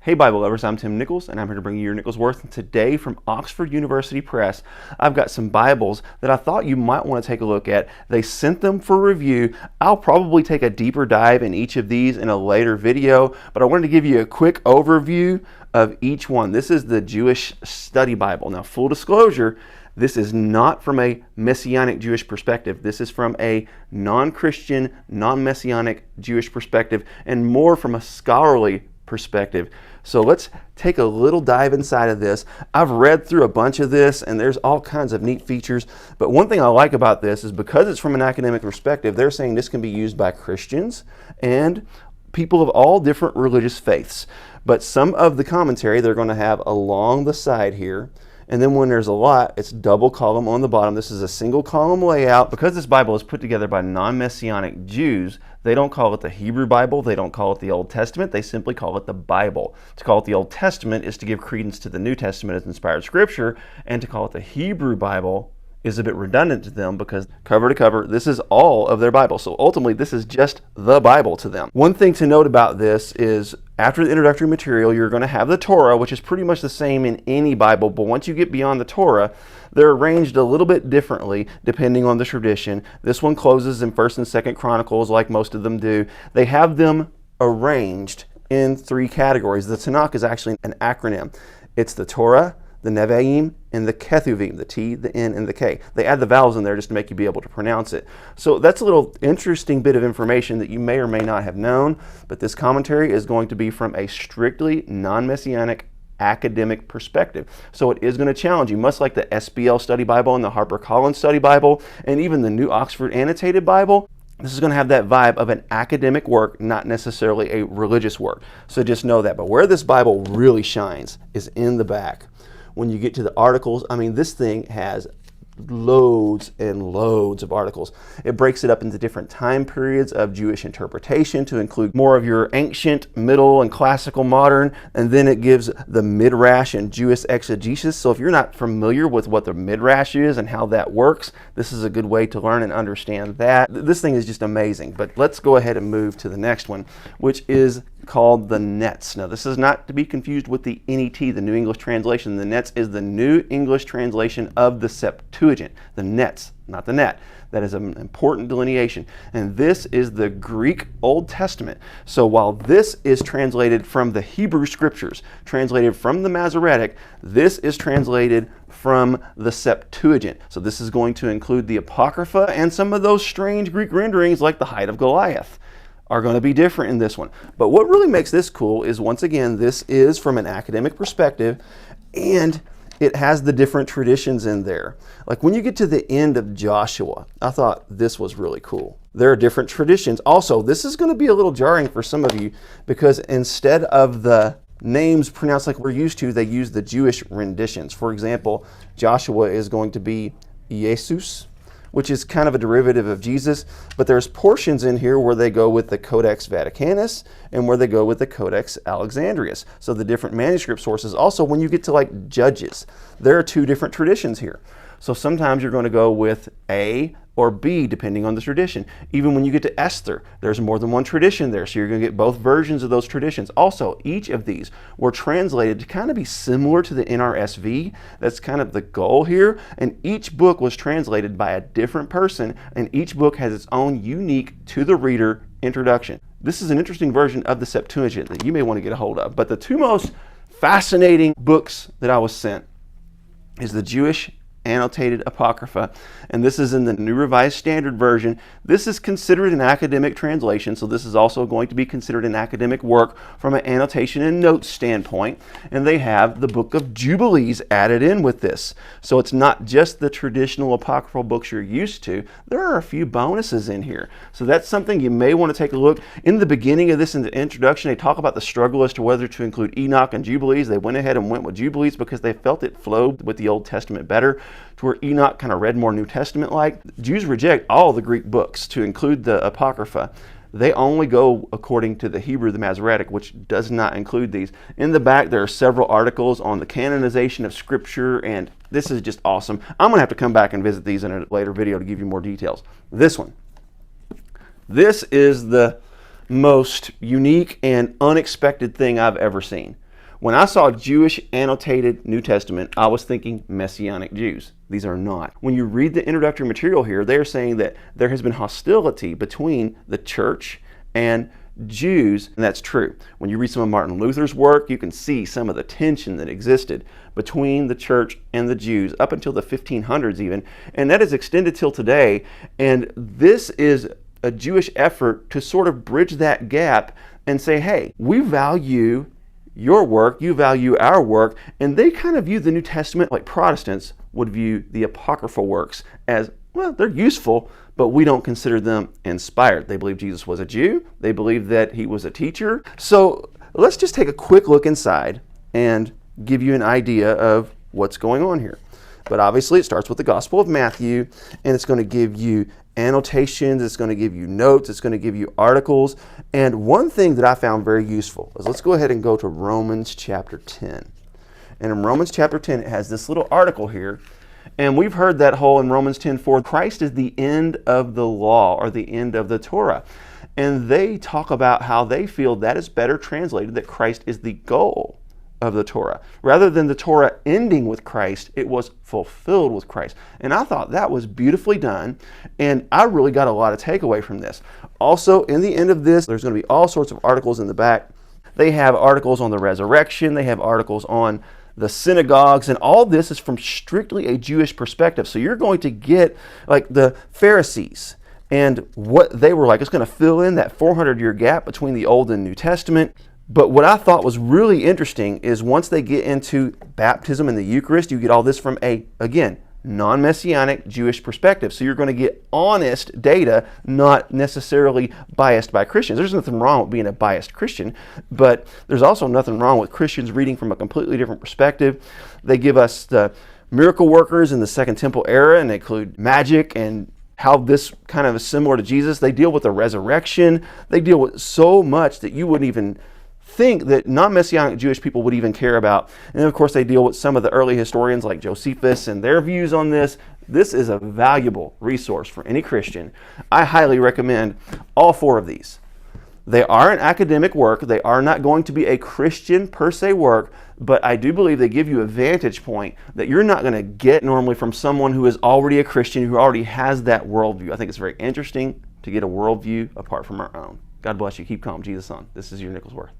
Hey Bible lovers, I'm Tim Nichols and I'm here to bring you your Nichols Worth. And today from Oxford University Press, I've got some Bibles that I thought you might want to take a look at. They sent them for review. I'll probably take a deeper dive in each of these in a later video, but I wanted to give you a quick overview of each one. This is the Jewish Study Bible. Now, full disclosure, this is not from a Messianic Jewish perspective. This is from a non-Christian, non-Messianic Jewish perspective, and more from a scholarly perspective. So let's take a little dive inside of this. I've read through a bunch of this and there's all kinds of neat features, but one thing I like about this is because it's from an academic perspective, they're saying this can be used by Christians and people of all different religious faiths. But some of the commentary they're going to have along the side here. And then when there's a lot, it's double column on the bottom. This is a single column layout. Because this Bible is put together by non-Messianic Jews, they don't call it the Hebrew Bible. They don't call it the Old Testament. They simply call it the Bible. To call it the Old Testament is to give credence to the New Testament as inspired scripture. And to call it the Hebrew Bible is a bit redundant to them because cover to cover, this is all of their Bible. So ultimately, this is just the Bible to them. One thing to note about this is after the introductory material, you're going to have the Torah, which is pretty much the same in any Bible. But once you get beyond the Torah, they're arranged a little bit differently depending on the tradition. This one closes in 1st and 2nd Chronicles like most of them do. They have them arranged in 3 categories. The Tanakh is actually an acronym. It's the Torah, the Nevi'im, and the Ketuvim, the T, the N, and the K. They add the vowels in there just to make you be able to pronounce it. So that's a little interesting bit of information that you may or may not have known, but this commentary is going to be from a strictly non-Messianic academic perspective. So it is going to challenge you, much like the SBL Study Bible and the HarperCollins Study Bible, and even the New Oxford Annotated Bible. This is going to have that vibe of an academic work, not necessarily a religious work. So just know that. But where this Bible really shines is in the back. When you get to the articles, I mean, this thing has loads and loads of articles. It breaks it up into different time periods of Jewish interpretation to include more of your ancient, middle, and classical modern, and then it gives the midrash and Jewish exegesis. So if you're not familiar with what the midrash is and how that works, this is a good way to learn and understand that. This thing is just amazing. But let's go ahead and move to the next one, which is called the Nets. Now, this is not to be confused with the NET, the New English Translation. The Nets is the New English Translation of the Septuagint. The Nets, not the net. That is an important delineation. And this is the Greek Old Testament. So while this is translated from the Hebrew Scriptures, translated from the Masoretic, this is translated from the Septuagint. So this is going to include the Apocrypha and some of those strange Greek renderings like the height of Goliath are going to be different in this one. But what really makes this cool is, once again, this is from an academic perspective, and it has the different traditions in there. Like when you get to the end of Joshua, I thought this was really cool. There are different traditions. Also, this is going to be a little jarring for some of you because instead of the names pronounced like we're used to, they use the Jewish renditions. For example, Joshua is going to be Jesus, which is kind of a derivative of Jesus, but there's portions in here where they go with the Codex Vaticanus and where they go with the Codex Alexandrinus. So the different manuscript sources. Also, when you get to like Judges, there are 2 different traditions here. So sometimes you're going to go with A or B, depending on the tradition. Even when you get to Esther, there's more than one tradition there, so you're going to get both versions of those traditions. Also, each of these were translated to kind of be similar to the NRSV. That's kind of the goal here. And each book was translated by a different person, and each book has its own unique to the reader introduction. This is an interesting version of the Septuagint that you may want to get a hold of. But the 2 most fascinating books that I was sent is the Jewish Annotated Apocrypha, and this is in the New Revised Standard Version. This is considered an academic translation, so this is also going to be considered an academic work from an annotation and notes standpoint, and they have the Book of Jubilees added in with this. So it's not just the traditional apocryphal books you're used to. There are a few bonuses in here. So that's something you may want to take a look. In the beginning of this, in the introduction, they talk about the struggle as to whether to include Enoch and Jubilees. They went ahead and went with Jubilees because they felt it flowed with the Old Testament better, to where Enoch kind of read more New Testament-like. Jews reject all the Greek books to include the Apocrypha. They only go according to the Hebrew, the Masoretic, which does not include these. In the back, there are several articles on the canonization of Scripture, and this is just awesome. I'm going to have to come back and visit these in a later video to give you more details. This one. This is the most unique and unexpected thing I've ever seen. When I saw Jewish annotated New Testament, I was thinking Messianic Jews. These are not. When you read the introductory material here, they are saying that there has been hostility between the church and Jews, and that's true. When you read some of Martin Luther's work, you can see some of the tension that existed between the church and the Jews up until the 1500s even, and that is extended till today. And this is a Jewish effort to sort of bridge that gap and say, hey, we value your work, you value our work, and they kind of view the New Testament like Protestants would view the Apocryphal works as, well, they're useful, but we don't consider them inspired. They believe Jesus was a Jew. They believe that he was a teacher. So let's just take a quick look inside and give you an idea of what's going on here. But obviously it starts with the Gospel of Matthew, and it's going to give you annotations, it's going to give you notes, it's going to give you articles. And one thing that I found very useful is, let's go ahead and go to Romans chapter 10. And in Romans chapter 10, it has this little article here. And we've heard that whole in Romans 10:4, Christ is the end of the law, or the end of the Torah. And they talk about how they feel that is better translated, that Christ is the goal of the Torah. Rather than the Torah ending with Christ, it was fulfilled with Christ. And I thought that was beautifully done, and I really got a lot of takeaway from this. Also, in the end of this, there's going to be all sorts of articles in the back. They have articles on the resurrection, they have articles on the synagogues, and all this is from strictly a Jewish perspective. So you're going to get like the Pharisees and what they were like. It's going to fill in that 400-year gap between the Old and New Testament. But what I thought was really interesting is once they get into baptism and the Eucharist, you get all this from a, again, non-Messianic Jewish perspective. So you're going to get honest data, not necessarily biased by Christians. There's nothing wrong with being a biased Christian, but there's also nothing wrong with Christians reading from a completely different perspective. They give us the miracle workers in the Second Temple era, and they include magic and how this kind of is similar to Jesus. They deal with the resurrection. They deal with so much that you wouldn't even think that non-Messianic Jewish people would even care about. And then, of course, they deal with some of the early historians like Josephus and their views on this. This is a valuable resource for any Christian. I highly recommend all four of these. They are an academic work. They are not going to be a Christian per se work, but I do believe they give you a vantage point that you're not going to get normally from someone who is already a Christian, who already has that worldview. I think it's very interesting to get a worldview apart from our own. God bless you. Keep calm. Jesus on. This is your Nicholsworth.